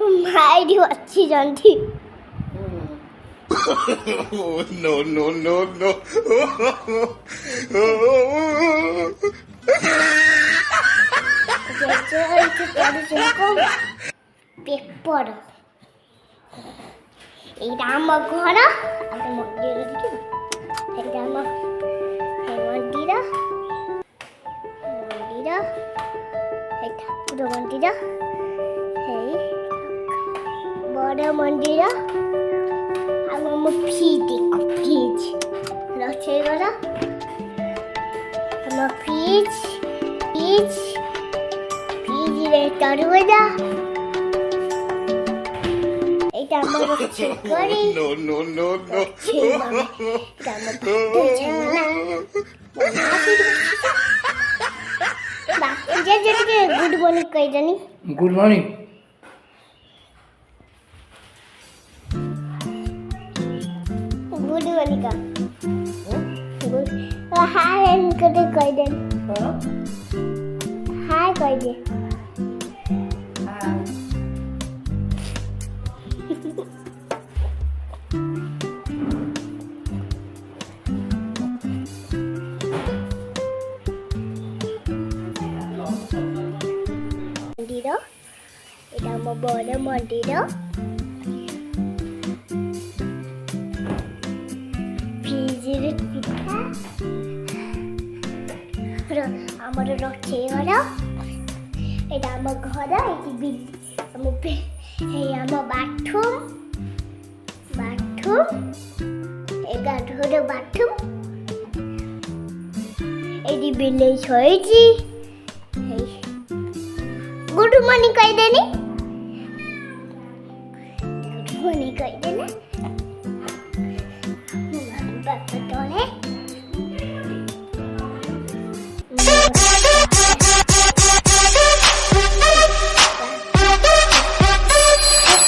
मायरी अच्छी जानती No, no, no, no. Paper এইটা আমার ঘর আগে মন্দির দিকে এইটা আমার মন্দির এই ঠাকুর মন্দির এই বড় মন্দির আমার ফ্রিজ দেখো ফ্রিজ রয়েছে গলা আমার ফ্রিজের দরজা এটা আমার হচ্ছে ঘরে No, no, no, no. এটা আমার বাচ্চা না বাচ্চা যেটাকে গুড মর্নিং কই জানি গুড মর্নিং গুড মর্নিং কা গুড হাই এন্ড গুড কই দেন হাই কই দে মন্দির এটা আমার বড় মন্দির ফ্রিজের পিঠা আমার রয়েছে ঘর এটা আমার ঘর এই আমার বাথরুম এটা হলো বাথরুম এটি বিলেজ হয়েছি গুড মর্নিং কই দেনি গুড মর্নিং কই দেনা বাবা তোলে